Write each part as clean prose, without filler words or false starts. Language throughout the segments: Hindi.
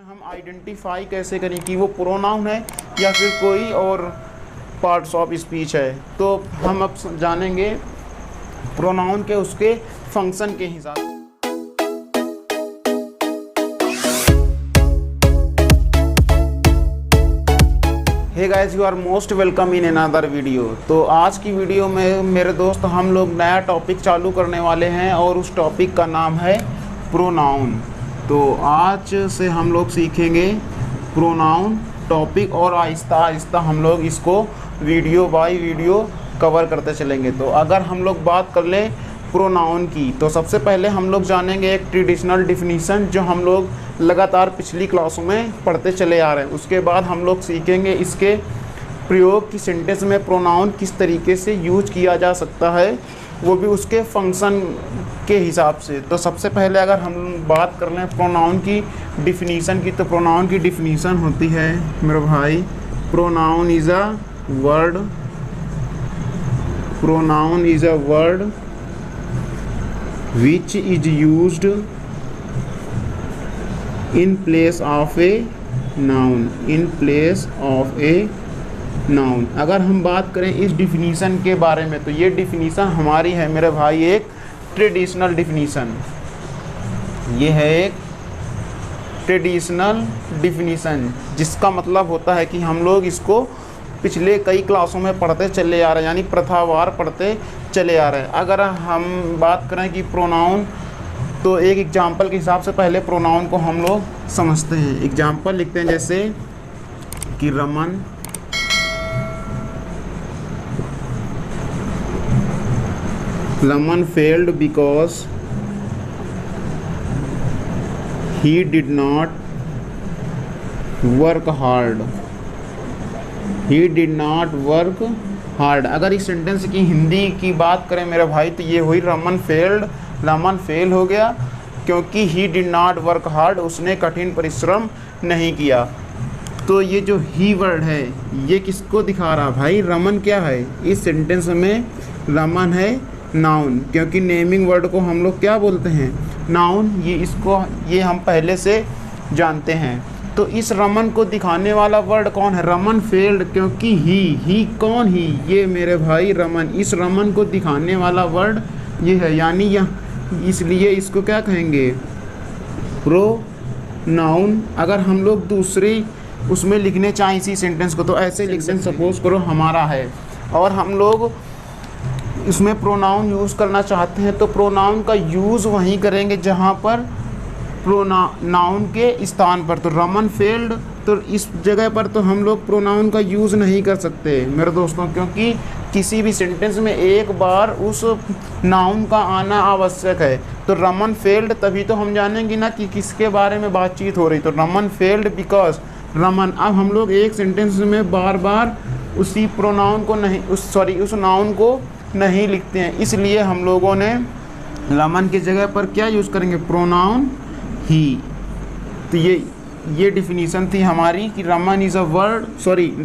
हम आइडेंटिफाई कैसे करें कि वो प्रोनाउन है या फिर कोई और पार्ट्स ऑफ स्पीच है। तो हम अब जानेंगे प्रोनाउन के उसके फंक्शन के हिसाब से। Hey guys, you are most welcome in another video. तो आज की वीडियो में मेरे दोस्त हम लोग नया टॉपिक चालू करने वाले हैं और उस टॉपिक का नाम है प्रोनाउन। तो आज से हम लोग सीखेंगे प्रोनाउन टॉपिक और आहिस्ता आहिस्ता हम लोग इसको वीडियो बाय वीडियो कवर करते चलेंगे। तो अगर हम लोग बात कर लें प्रोनाउन की, तो सबसे पहले हम लोग जानेंगे एक ट्रेडिशनल डिफिनीसन जो हम लोग लगातार पिछली क्लासों में पढ़ते चले आ रहे हैं। उसके बाद हम लोग सीखेंगे इसके प्रयोग की सेंटेंस में प्रोनाउन किस तरीके से यूज किया जा सकता है, वो भी उसके फंक्शन के हिसाब से। तो सबसे पहले अगर हम बात कर लें प्रोनाउन की डिफिनीसन की, तो प्रोनाउन की डिफिनीसन होती है मेरे भाई, pronoun is a word, pronoun is a word which is used in place of a noun, in place of a noun। अगर हम बात करें इस डिफिनीसन के बारे में, तो ये डिफिनीसन हमारी है मेरे भाई एक ट्रेडिशनल डिफिनीसन। ये है एक ट्रेडिशनल डिफिनीसन, जिसका मतलब होता है कि हम लोग इसको पिछले कई क्लासों में पढ़ते चले आ रहे हैं, यानी प्रथावार पढ़ते चले आ रहे हैं। अगर हम बात करें कि प्रोनाउन, तो एक एग्जाम्पल के हिसाब से पहले प्रोनाउन को हम लोग समझते हैं। एग्जाम्पल लिखते हैं जैसे कि Raman failed because he did not work hard, he did not work hard. अगर इस सेंटेंस की हिंदी की बात करें मेरे भाई, तो ये हुई रमन फेल्ड, रमन फेल हो गया क्योंकि he did not work hard, उसने कठिन परिश्रम नहीं किया। तो ये जो ही वर्ड है ये किसको दिखा रहा भाई? रमन क्या है इस सेंटेंस में? रमन है नाउन, क्योंकि नेमिंग वर्ड को हम लोग क्या बोलते हैं? नाउन। ये हम पहले से जानते हैं। तो इस रमन को दिखाने वाला वर्ड कौन है? रमन फेल्ड, क्योंकि ही कौन? ही, ये मेरे भाई रमन। इस रमन को दिखाने वाला वर्ड ये है, यानी यह, इसलिए इसको क्या कहेंगे? प्रोनाउन। अगर हम लोग दूसरी उसमें लिखने चाहें इसी सेंटेंस को, तो ऐसे लिख दें, सपोज करो हमारा है और हम लोग इसमें प्रोनाउन यूज़ करना चाहते हैं, तो प्रोनाउन का यूज़ वहीं करेंगे जहाँ पर प्रोनाउन के स्थान पर। तो रमन फेल्ड, तो इस जगह पर तो हम लोग प्रोनाउन का यूज़ नहीं कर सकते मेरे दोस्तों, क्योंकि किसी भी सेंटेंस में एक बार उस नाउन का आना आवश्यक है। तो रमन फेल्ड, तभी तो हम जानेंगे ना कि किसके बारे में बातचीत हो रही। तो रमन फेल्ड बिकॉज रमन। अब हम लोग एक सेंटेंस में बार बार उसी प्रोनाउन को नहीं, उस नाउन को नहीं लिखते हैं, इसलिए हम लोगों ने रमन की जगह पर क्या यूज़ करेंगे? प्रोनाउन ही। तो ये डिफिनीशन थी हमारी कि Raman is a word,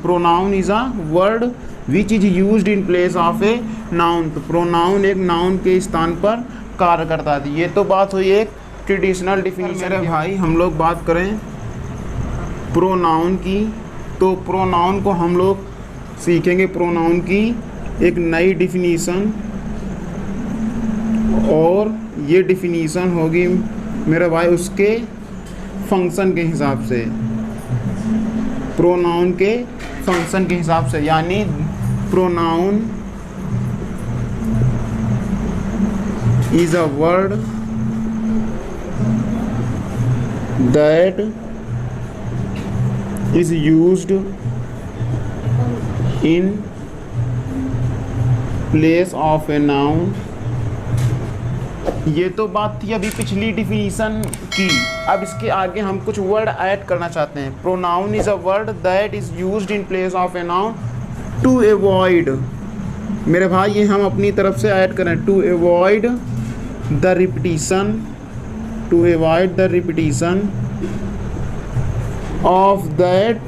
pronoun is a word which is used in place of a noun. तो प्रोनाउन एक नाउन के स्थान पर कार्य करता थी। ये तो बात हुई एक ट्रेडिशनल डिफिनीशन। मेरे भाई हम लोग बात करें प्रोनाउन की, तो प्रोनाउन को हम लोग सीखेंगे प्रोनाउन की एक नई डिफिनीशन, और ये डिफिनीशन होगी मेरे भाई उसके फंक्शन के हिसाब से, प्रोनाउन के फंक्शन के हिसाब से। यानी pronoun is a word that is used in place of a noun. ये तो बात थी अभी पिछली डिफिनीशन की। अब इसके आगे हम कुछ वर्ड ऐड करना चाहते हैं। Pronoun is a word that is used in place of a noun to avoid. मेरे भाई ये हम अपनी तरफ से ऐड करें, to avoid the repetition, to avoid the repetition of that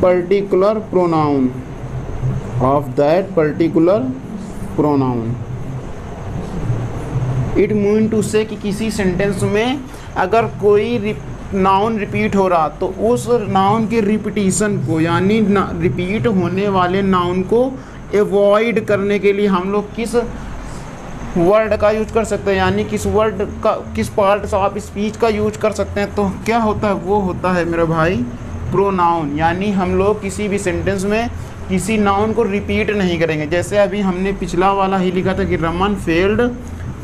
particular pronoun, of that particular pronoun. It mean to say कि किसी सेंटेंस में अगर कोई नाउन रिपीट हो रहा तो उस नाउन के रिपीटिशन को यानी रिपीट होने वाले नाउन को एवॉइड करने के लिए हम लोग किस वर्ड का यूज कर सकते हैं, यानी किस वर्ड का, किस पार्ट ऑफ स्पीच का यूज कर सकते हैं। तो क्या होता है, वो होता है मेरे भाई प्रोनाउन। यानी हम लोग किसी भी सेंटेंस में किसी नाउन को रिपीट नहीं करेंगे। जैसे अभी हमने पिछला वाला ही लिखा था कि Raman failed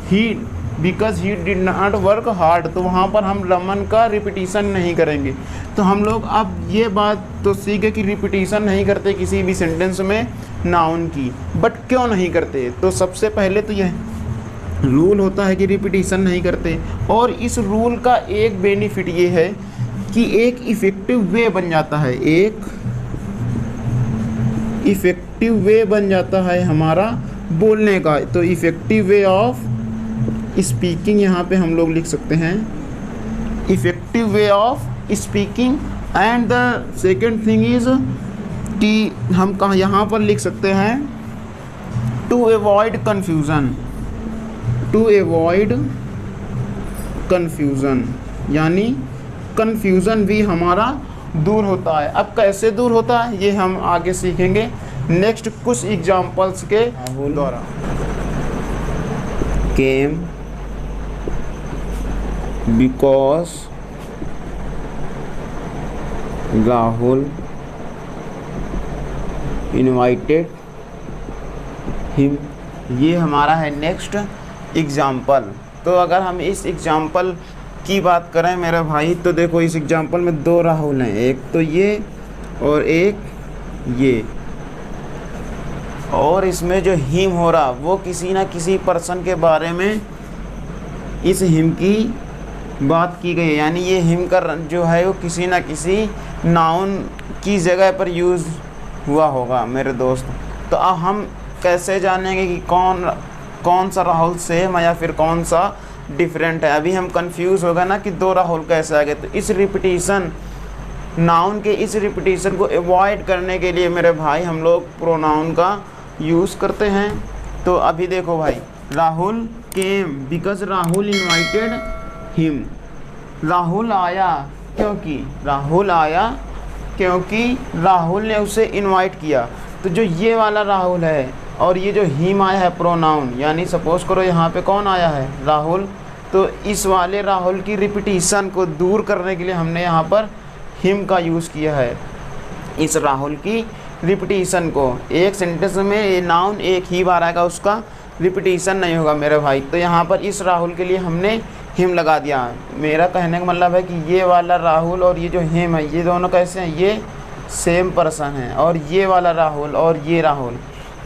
he because he did not work hard, तो वहाँ पर हम रमन का रिपीटिशन नहीं करेंगे। तो हम लोग अब ये बात तो सीखे कि रिपीटिशन नहीं करते किसी भी सेंटेंस में नाउन की। बट क्यों नहीं करते, तो सबसे पहले तो यह रूल होता है कि रिपीटिशन नहीं करते। और इस रूल का एक बेनिफिट ये है कि एक इफ़ेक्टिव वे बन जाता है, एक इफ़ेक्टिव वे बन जाता है हमारा बोलने का। तो इफ़ेक्टिव वे ऑफ स्पीकिंग यहाँ पे हम लोग लिख सकते हैं, effective way of speaking. And the second thing is कि हम कहाँ यहाँ पर लिख सकते हैं to avoid confusion, to avoid confusion, यानी कन्फ्यूज़न भी हमारा दूर होता है। अब कैसे दूर होता है ये हम आगे सीखेंगे नेक्स्ट कुछ एग्जाम्पल्स के द्वारा। Came because Rahul invited him, ये हमारा है नेक्स्ट एग्जाम्पल। तो अगर हम इस एग्जाम्पल की बात करें मेरे भाई, तो देखो इस एग्जाम्पल में दो राहुल हैं, एक तो ये और एक ये। और इसमें जो हिम हो रहा वो किसी ना किसी पर्सन के बारे में इस हिम की बात की गई है, यानी ये हिम का जो है वो किसी ना किसी नाउन की जगह पर यूज़ हुआ होगा मेरे दोस्त। तो अब हम कैसे जानेंगे कि कौन सा राहुल सेम है या फिर कौन सा डिफरेंट है। अभी हम कंफ्यूज हो गए ना कि दो राहुल कैसे आ गए। तो इस रिपीटिशन, नाउन के इस रिपीटिशन को अवॉइड करने के लिए मेरे भाई हम लोग प्रोनाउन का यूज़ करते हैं। तो अभी देखो भाई, Rahul came because Rahul invited him, Rahul आया क्योंकि राहुल ने उसे इनवाइट किया। तो जो ये वाला राहुल है और ये जो हिम आया है प्रोनाउन, यानी सपोज करो यहाँ पे कौन आया है, राहुल। तो इस वाले राहुल की रिपीटिशन को दूर करने के लिए हमने यहाँ पर हिम का यूज़ किया है। इस राहुल की रिपीटिशन को, एक सेंटेंस में ये नाउन एक ही बार आएगा, उसका रिपीटिशन नहीं होगा मेरे भाई। तो यहाँ पर इस राहुल के लिए हमने हिम लगा दिया। मेरा कहने का मतलब है कि ये वाला राहुल और ये जो हिम है, ये दोनों कैसे हैं, ये सेम पर्सन है। और ये वाला राहुल और ये राहुल,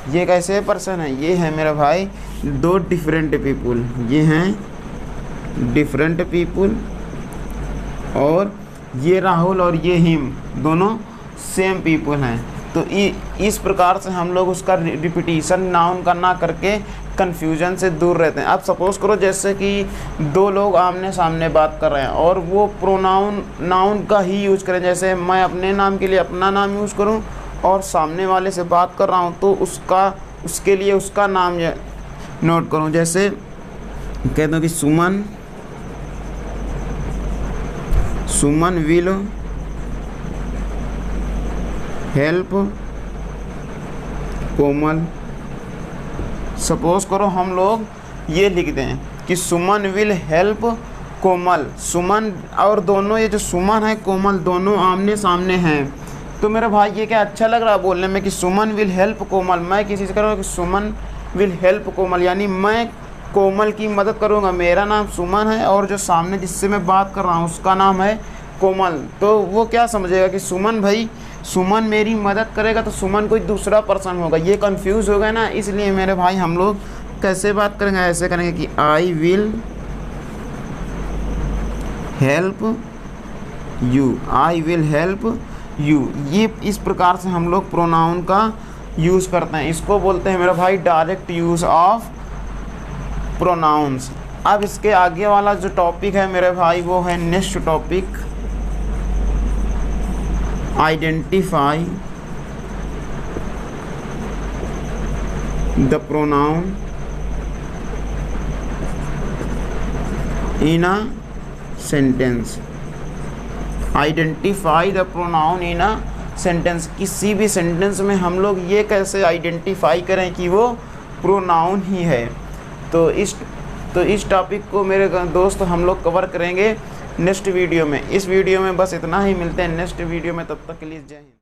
ये कैसे पर्सन है, ये है मेरे भाई दो डिफरेंट पीपुल, ये हैं डिफरेंट पीपुल। और ये राहुल और ये हिम दोनों सेम पीपुल हैं। तो इस प्रकार से हम लोग उसका रिपीटिशन नाउन का ना करके कन्फ्यूजन से दूर रहते हैं। अब सपोज करो जैसे कि दो लोग आमने सामने बात कर रहे हैं और वो प्रोनाउन नाउन का ही यूज़ करें, जैसे मैं अपने नाम के लिए अपना नाम यूज़ करूं और सामने वाले से बात कर रहा हूं तो उसके लिए उसका नाम नोट करूं। जैसे कह दो कि सुमन विल हेल्प कोमल। सपोज करो हम लोग ये लिख दें कि सुमन विल हेल्प कोमल। सुमन और दोनों, ये जो सुमन है कोमल, दोनों आमने सामने हैं। तो मेरे भाई ये क्या अच्छा लग रहा है बोलने में कि सुमन विल हेल्प कोमल। मैं किसी से करूँगा कि सुमन विल हेल्प कोमल, यानी मैं कोमल की मदद करूँगा। मेरा नाम सुमन है और जो सामने जिससे मैं बात कर रहा हूँ उसका नाम है कोमल। तो वो क्या समझेगा कि सुमन मेरी मदद करेगा, तो सुमन कोई दूसरा पर्सन होगा। ये कंफ्यूज हो गया ना, इसलिए मेरे भाई हम लोग कैसे बात करेंगे, ऐसे करेंगे कि I will help you, I will help you. ये इस प्रकार से हम लोग प्रोनाउन का यूज़ करते हैं। इसको बोलते हैं मेरा भाई डायरेक्ट यूज़ ऑफ प्रोनाउंस। अब इसके आगे वाला जो टॉपिक है मेरे भाई वो है next topic, identify the pronoun in a sentence. Identify the pronoun in a sentence, किसी भी सेंटेंस में हम लोग ये कैसे आइडेंटिफाई करें कि वो प्रोनाउन ही है। तो इस टॉपिक को मेरे दोस्त हम लोग कवर करेंगे नेक्स्ट वीडियो में। इस वीडियो में बस इतना ही, मिलते हैं नेक्स्ट वीडियो में, तब तक के लिए जय हिंद।